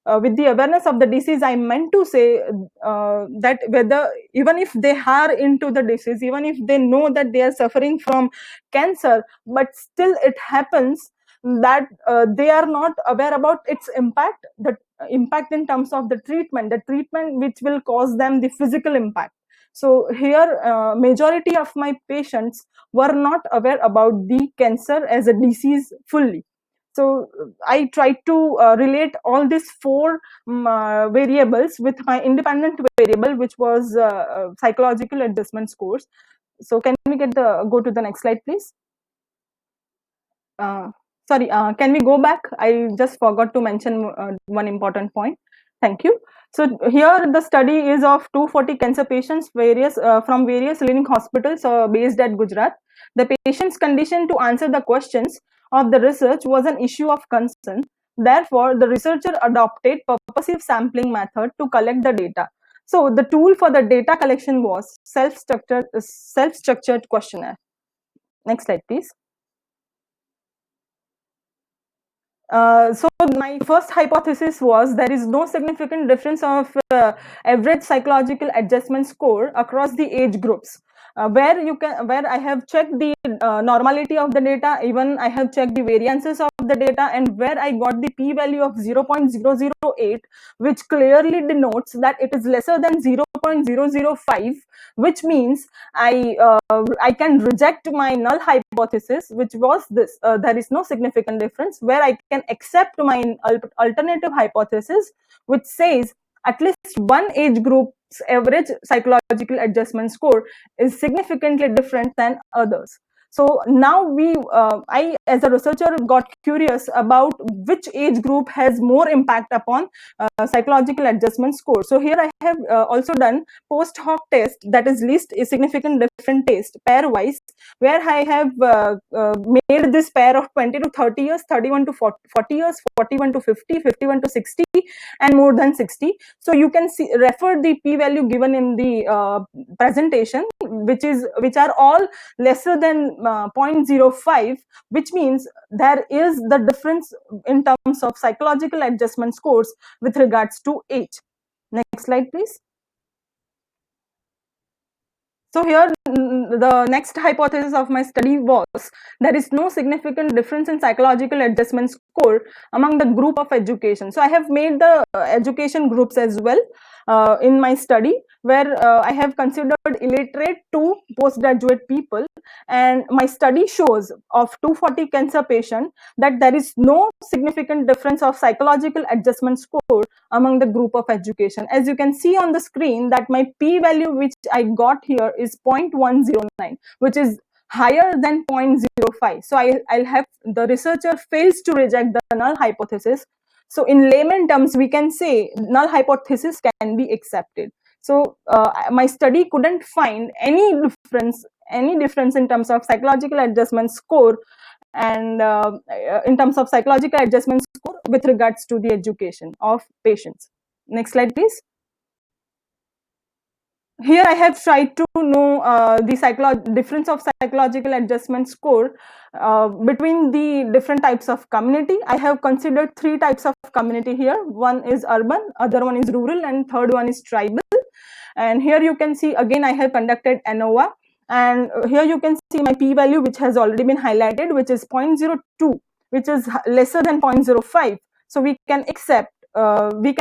with the awareness of the disease, I meant to say that whether even if they are into the disease, even if they know that they are suffering from cancer, but still it happens that they are not aware about its impact, the impact in terms of the treatment which will cause them the physical impact. So here majority of my patients were not aware about the cancer as a disease fully. So I tried to relate all these four variables with my independent variable, which was psychological adjustment scores. So can we go to the next slide, please? Sorry, can we go back? I just forgot to mention one important point. Thank you. So here the study is of 240 cancer patients from various leading hospitals based at Gujarat. The patient's condition to answer the questions of the research was an issue of concern. Therefore, the researcher adopted purposive sampling method to collect the data. So the tool for the data collection was self-structured questionnaire. Next slide, please. So my first hypothesis was there is no significant difference of average psychological adjustment score across the age groups. Where I have checked the normality of the data, even I have checked the variances of the data, and where I got the p-value of 0.008, which clearly denotes that it is lesser than 0.005, which means I can reject my null hypothesis, which was this: there is no significant difference. Where I can accept my alternative hypothesis, which says at least one age group's average psychological adjustment score is significantly different than others. So now I as a researcher got curious about which age group has more impact upon psychological adjustment score. So here I have also done post hoc test, that is least a significant different test pairwise, where I have made this pair of 20 to 30 years, 31 to 40 years, 41 to 50, 51 to 60, and more than 60. So you can see, refer the p-value given in the presentation, which are all lesser than 0.05, which means there is the difference in terms of psychological adjustment scores with regards to age. Next slide, please. So here the next hypothesis of my study was there is no significant difference in psychological adjustment score among the group of education. So I have made the education groups as well in my study, where I have considered illiterate to postgraduate people, and my study shows of 240 cancer patients that there is no significant difference of psychological adjustment score among the group of education. As you can see on the screen, that my p-value which I got here is 0.109, which is higher than 0.05. So I'll have the researcher fails to reject the null hypothesis. So in layman terms, we can say null hypothesis can be accepted. So my study couldn't find any difference in terms of psychological adjustment score and in terms of psychological adjustment score with regards to the education of patients. Next slide, please. Here I have tried to know the difference of psychological adjustment score between the different types of community. I have considered three types of community here. One is urban, other one is rural, and third one is tribal. And here you can see again I have conducted ANOVA, and here you can see my p-value, which has already been highlighted, which is 0.02, which is lesser than 0.05. So we can accept the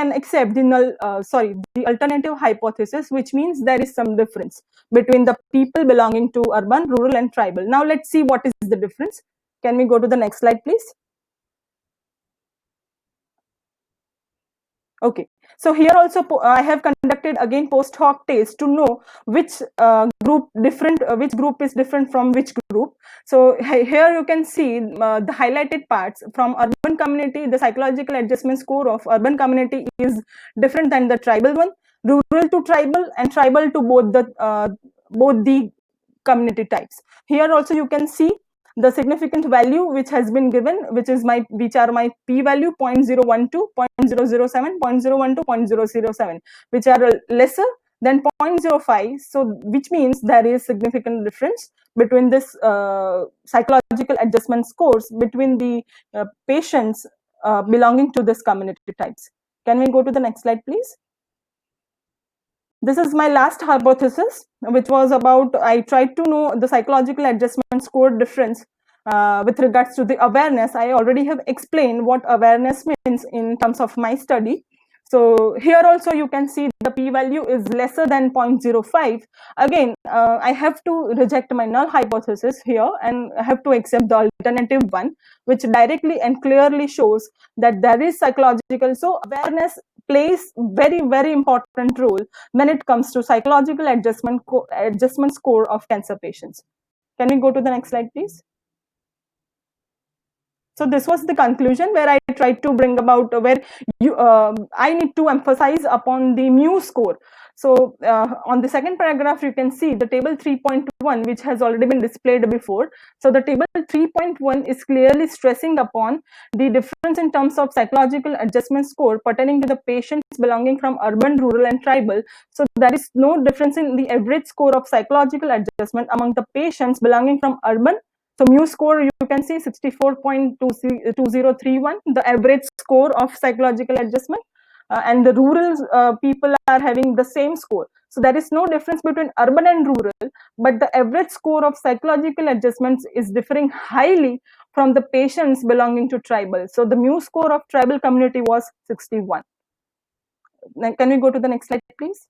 alternative hypothesis, which means there is some difference between the people belonging to urban, rural, and tribal. Now let's see what is the difference. Can we go to the next slide, please? Okay, so here also I have conducted again post hoc test to know which which group is different from which group. So here you can see the highlighted parts. From urban community, the psychological adjustment score of urban community is different than the tribal one. Rural to tribal, and tribal to both the community types. Here also you can see the significant value which has been given, which are my p-value 0.012, 0.007, 0.012, 0.007, which are lesser than 0.05. So which means there is significant difference between this psychological adjustment scores between the patients belonging to this community types. Can we go to the next slide, please? This is my last hypothesis, which was about, I tried to know the psychological adjustment score difference with regards to the awareness. I already have explained what awareness means in terms of my study. So here also you can see the p-value is lesser than 0.05. Again, I have to reject my null hypothesis here and I have to accept the alternative one, which directly and clearly shows that there is psychological. So awareness plays very important role when it comes to psychological adjustment score of cancer patients. Can we go to the next slide, please? So this was the conclusion where I tried to bring about where I need to emphasize upon the mu score. So on the second paragraph, you can see the table 3.1, which has already been displayed before. So the table 3.1 is clearly stressing upon the difference in terms of psychological adjustment score pertaining to the patients belonging from urban, rural, and tribal. So there is no difference in the average score of psychological adjustment among the patients belonging from urban. So mu score, you can see 64.2031, the average score of psychological adjustment, and the rural people are having the same score. So there is no difference between urban and rural, but the average score of psychological adjustments is differing highly from the patients belonging to tribal. So the mu score of tribal community was 61. Now, can we go to the next slide, please?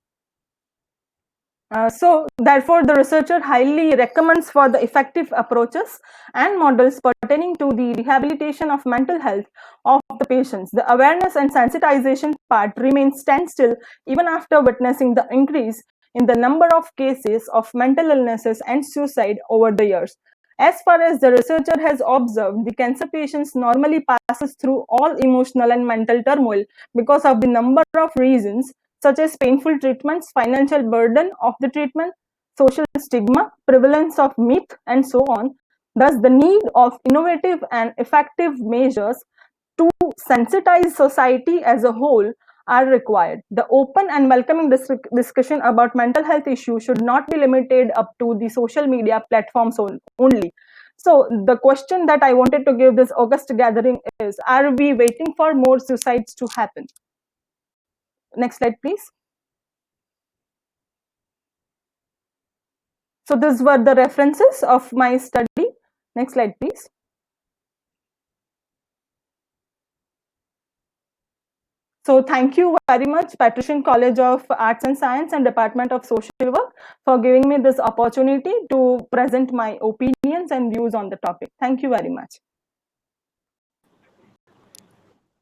So therefore, the researcher highly recommends for the effective approaches and models pertaining to the rehabilitation of mental health of the patients. The awareness and sensitization part remains standstill even after witnessing the increase in the number of cases of mental illnesses and suicide over the years. As far as the researcher has observed, the cancer patients normally passes through all emotional and mental turmoil because of the number of reasons such as painful treatments, financial burden of the treatment, social stigma, prevalence of myth, and so on. Thus, the need of innovative and effective measures to sensitize society as a whole are required. The open and welcoming discussion about mental health issues should not be limited up to the social media platforms only. So the question that I wanted to give this August gathering is, are we waiting for more suicides to happen? Next slide, please. So these were the references of my study. Next slide, please. So thank you very much, Patrician College of Arts and Science and Department of Social Work, for giving me this opportunity to present my opinions and views on the topic. Thank you very much.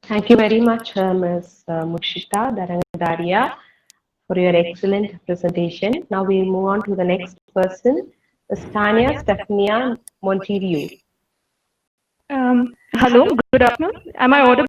Thank you very much, Ms. Mukshita Darangadaria, for your excellent presentation. Now we move on to the next person, Ms. Tanya Stefania Montirio. Hello, good afternoon. Am I audible?